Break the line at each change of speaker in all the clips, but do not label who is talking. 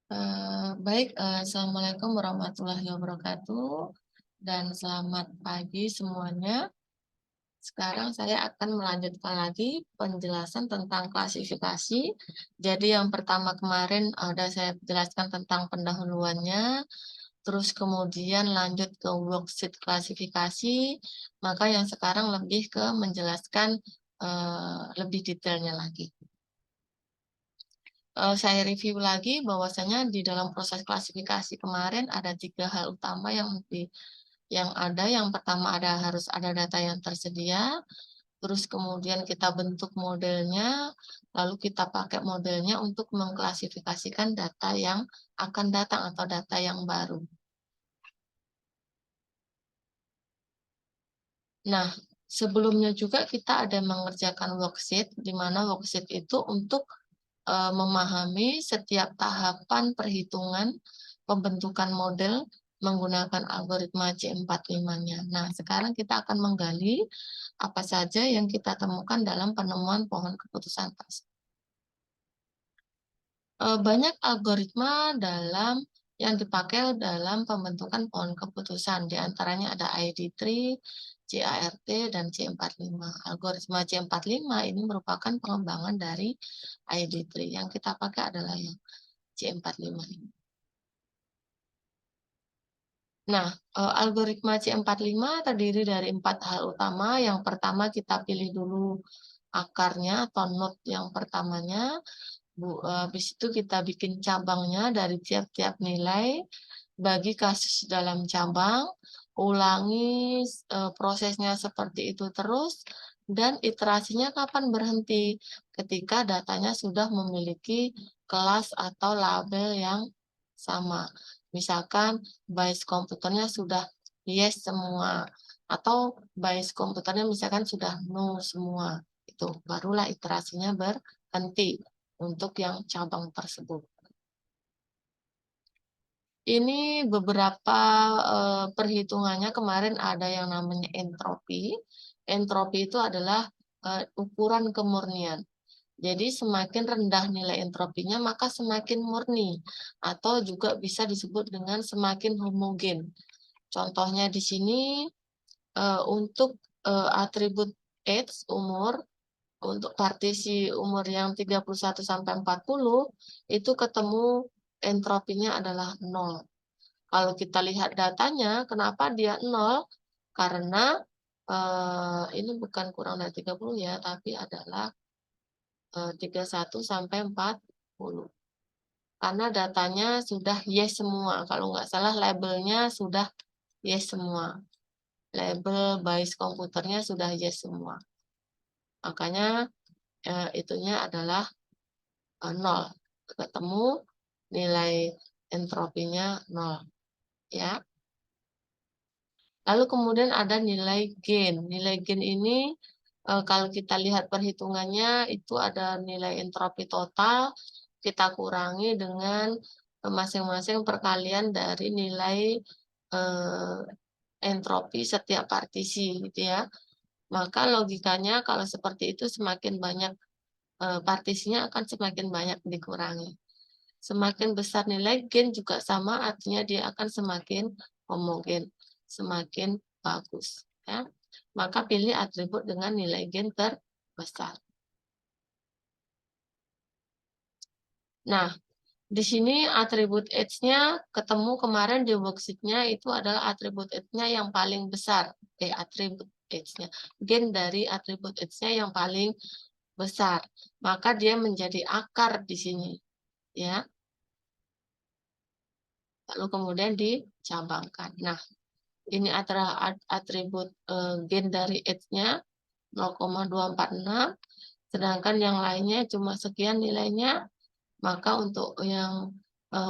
Baik, Assalamualaikum warahmatullahi wabarakatuh, dan selamat pagi semuanya. Sekarang saya akan melanjutkan lagi penjelasan tentang klasifikasi. Jadi yang pertama kemarin ada saya jelaskan tentang pendahuluannya, terus kemudian lanjut ke worksheet klasifikasi, maka yang sekarang lebih ke menjelaskan lebih detailnya lagi. Saya review lagi bahwasanya di dalam proses klasifikasi kemarin ada 3 hal utama yang ada. Yang pertama harus ada data yang tersedia, terus kemudian kita bentuk modelnya, lalu kita pakai modelnya untuk mengklasifikasikan data yang akan datang atau data yang baru. Nah, sebelumnya juga kita ada mengerjakan worksheet, di mana worksheet itu untuk memahami setiap tahapan perhitungan pembentukan model menggunakan algoritma C45-nya. Nah, sekarang kita akan menggali apa saja yang kita temukan dalam penemuan pohon keputusan tersebut. Banyak algoritma yang dipakai dalam pembentukan pohon keputusan. Di antaranya ada ID3, CART, dan C45. Algoritma C45 ini merupakan pengembangan dari ID3. Yang kita pakai adalah yang C45 ini. Nah, algoritma C45 terdiri dari 4 hal utama. Yang pertama kita pilih dulu akarnya atau node yang pertamanya. Habis itu kita bikin cabangnya dari tiap-tiap nilai, bagi kasus dalam cabang, ulangi prosesnya seperti itu terus, dan iterasinya kapan berhenti? Ketika datanya sudah memiliki kelas atau label yang sama. Misalkan bias komputernya sudah yes semua, atau bias komputernya misalkan sudah no semua. Itu barulah iterasinya berhenti untuk yang cabang tersebut. Ini beberapa perhitungannya kemarin ada yang namanya entropi. Entropi itu adalah ukuran kemurnian. Jadi semakin rendah nilai entropinya maka semakin murni, atau juga bisa disebut dengan semakin homogen. Contohnya di sini untuk atribut age, umur, untuk partisi umur yang 31 sampai 40 itu ketemu entropinya adalah 0. Kalau kita lihat datanya, kenapa dia 0? Karena ini bukan kurang dari 30 ya, tapi adalah 31 sampai 40. Karena datanya sudah yes semua. Kalau nggak salah labelnya sudah yes semua. Label bias komputernya sudah yes semua. Makanya itunya adalah 0. Ketemu nilai entropinya 0. Ya. Lalu kemudian ada nilai gain. Nilai gain ini kalau kita lihat perhitungannya itu ada nilai entropi total, kita kurangi dengan masing-masing perkalian dari nilai entropi setiap partisi gitu ya. Maka logikanya kalau seperti itu semakin banyak partisinya akan semakin banyak dikurangi. Semakin besar nilai gain juga sama, artinya dia akan semakin homogen, semakin bagus. Ya. Maka pilih atribut dengan nilai gain terbesar. Nah, di sini atribut age-nya ketemu kemarin di worksheet-nya itu adalah atribut age-nya yang paling besar. Atribut age-nya. Gain dari atribut age-nya yang paling besar. Maka dia menjadi akar di sini. Ya. Lalu kemudian dicabangkan. Nah, ini adalah atribut gain dari age-nya 0,246, sedangkan yang lainnya cuma sekian nilainya, maka untuk yang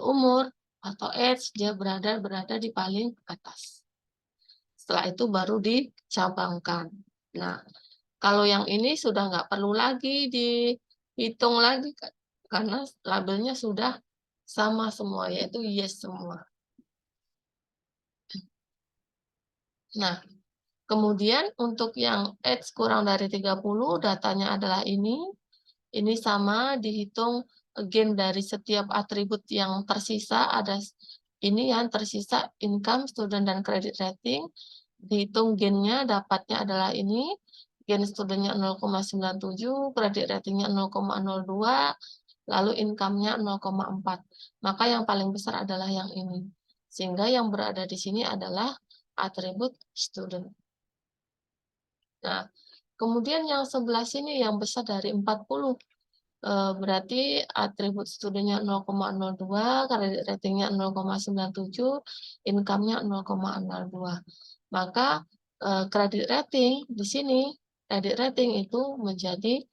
umur atau age dia berada di paling atas. Setelah itu baru dicabangkan. Nah, kalau yang ini sudah nggak perlu lagi dihitung lagi, karena labelnya sudah sama semua, yaitu yes semua. Nah, kemudian untuk yang age kurang dari 30, datanya adalah ini. Ini sama dihitung gain dari setiap atribut yang tersisa, ada ini yang tersisa income, student, dan credit rating. Dihitung gain-nya, dapatnya adalah ini. Gain student-nya 0,97, credit rating-nya 0,02, lalu income-nya 0,4. Maka yang paling besar adalah yang ini. Sehingga yang berada di sini adalah atribut student. Nah, kemudian yang sebelah sini yang besar dari 40. Berarti atribut studentnya 0,02, credit ratingnya 0,97, income-nya 0,02. Maka kredit rating di sini, kredit rating itu menjadi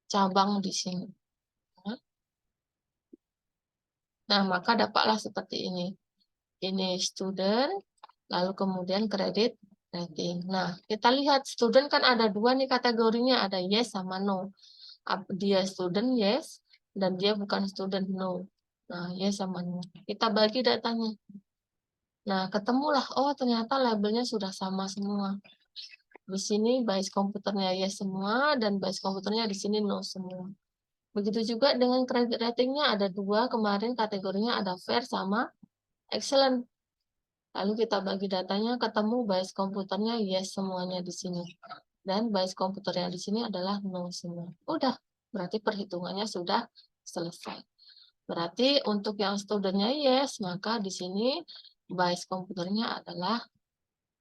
cabang di sini. Nah, maka dapatlah seperti ini. Ini student, lalu kemudian kredit rating. Nah, kita lihat student kan ada dua nih kategorinya, ada yes sama no. Dia student yes, dan dia bukan student no. Nah, yes sama no. Kita bagi datanya. Nah, ketemulah, oh ternyata labelnya sudah sama semua. Di sini basis komputernya yes semua, dan basis komputernya di sini no semua. Begitu juga dengan credit ratingnya ada dua, kemarin kategorinya ada fair sama excellent. Lalu kita bagi datanya, ketemu basis komputernya yes semuanya di sini. Dan basis komputernya di sini adalah no semua. Udah, berarti perhitungannya sudah selesai. Berarti untuk yang studentnya yes, maka di sini basis komputernya adalah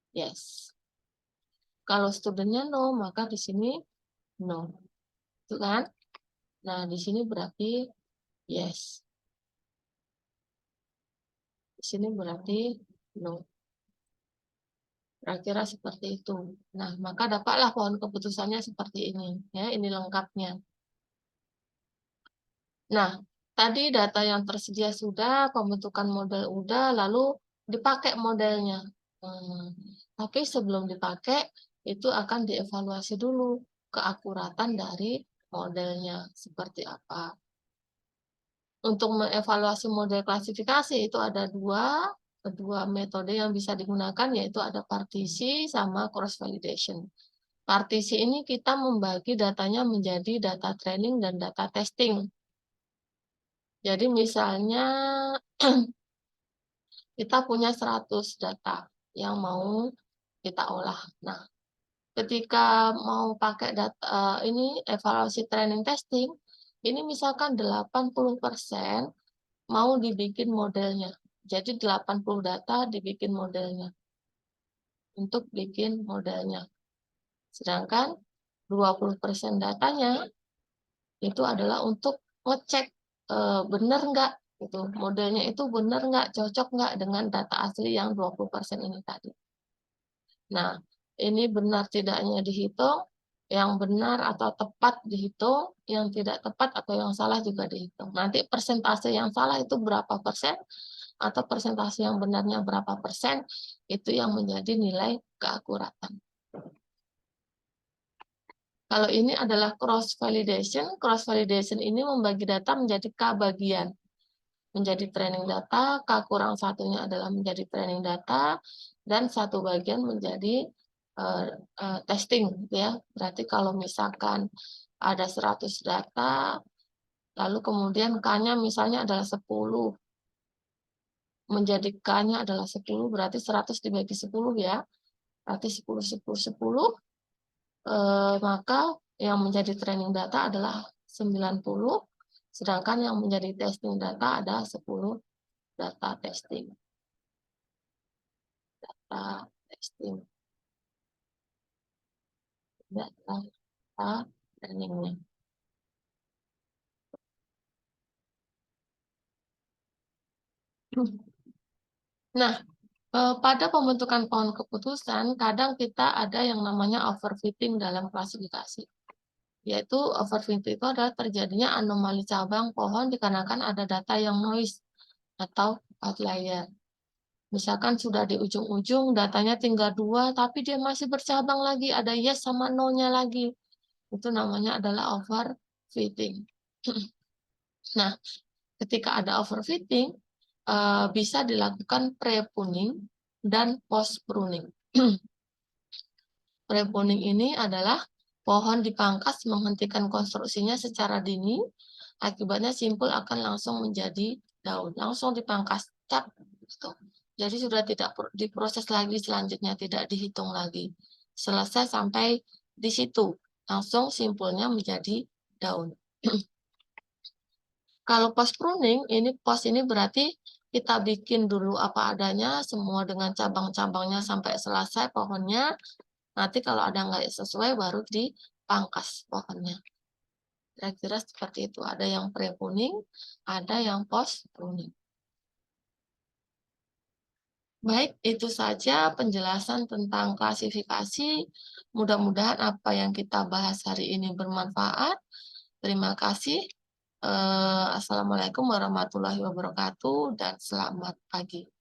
yes. Kalau studentnya no, maka di sini no. Itu kan? Nah, di sini berarti yes. Di sini berarti no. Kira-kira seperti itu. Nah, maka dapatlah pohon keputusannya seperti ini. Ya, ini lengkapnya. Nah, tadi data yang tersedia sudah, pembentukan model udah, lalu dipakai modelnya. Tapi sebelum dipakai, itu akan dievaluasi dulu keakuratan dari modelnya seperti apa. Untuk mengevaluasi model klasifikasi itu ada dua metode yang bisa digunakan, yaitu ada partisi sama cross validation. Partisi ini kita membagi datanya menjadi data training dan data testing. Jadi misalnya kita punya 100 data yang mau kita olah. Nah, ketika mau pakai data ini evaluasi training testing, ini misalkan 80% mau dibikin modelnya. Jadi 80 data dibikin modelnya. Untuk bikin modelnya. Sedangkan 20% datanya itu adalah untuk ngecek benar nggak gitu. Modelnya itu benar nggak, cocok nggak dengan data asli yang 20% ini tadi. Nah, ini benar tidaknya dihitung, yang benar atau tepat dihitung, yang tidak tepat atau yang salah juga dihitung. Nanti persentase yang salah itu berapa persen, atau persentase yang benarnya berapa persen, itu yang menjadi nilai keakuratan. Kalau ini adalah cross validation ini membagi data menjadi K bagian. Menjadi training data, K kurang satunya adalah menjadi training data, dan satu bagian menjadi testing. Ya. Berarti kalau misalkan ada 100 data, lalu kemudian K-nya misalnya adalah 10, menjadi K-nya adalah 10, berarti 100 dibagi 10 ya. Berarti 10, 10, 10, maka yang menjadi training data adalah 90, sedangkan yang menjadi testing data ada 10 data testing. Data testing. Data trainingnya. Nah, pada pembentukan pohon keputusan, kadang kita ada yang namanya overfitting dalam klasifikasi. Yaitu overfitting itu adalah terjadinya anomali cabang pohon dikarenakan ada data yang noise atau outlier. Misalkan sudah di ujung-ujung, datanya tinggal 2, tapi dia masih bercabang lagi, ada yes sama no-nya lagi. Itu namanya adalah overfitting. Nah, ketika ada overfitting, bisa dilakukan pre-pruning dan post-pruning. Pre-pruning ini adalah pohon dipangkas menghentikan konstruksinya secara dini, Akibatnya simpul akan langsung menjadi daun, langsung dipangkas, cap, gitu. Jadi sudah tidak diproses lagi selanjutnya, tidak dihitung lagi. Selesai sampai di situ, langsung simpulnya menjadi daun. Kalau post pruning, post ini berarti kita bikin dulu apa adanya, semua dengan cabang-cabangnya sampai selesai pohonnya. Nanti kalau ada nggak sesuai baru dipangkas pohonnya. Kira-kira seperti itu. Ada yang pre-pruning, ada yang post pruning. Baik, itu saja penjelasan tentang klasifikasi. Mudah-mudahan apa yang kita bahas hari ini bermanfaat. Terima kasih. Assalamualaikum warahmatullahi wabarakatuh dan selamat pagi.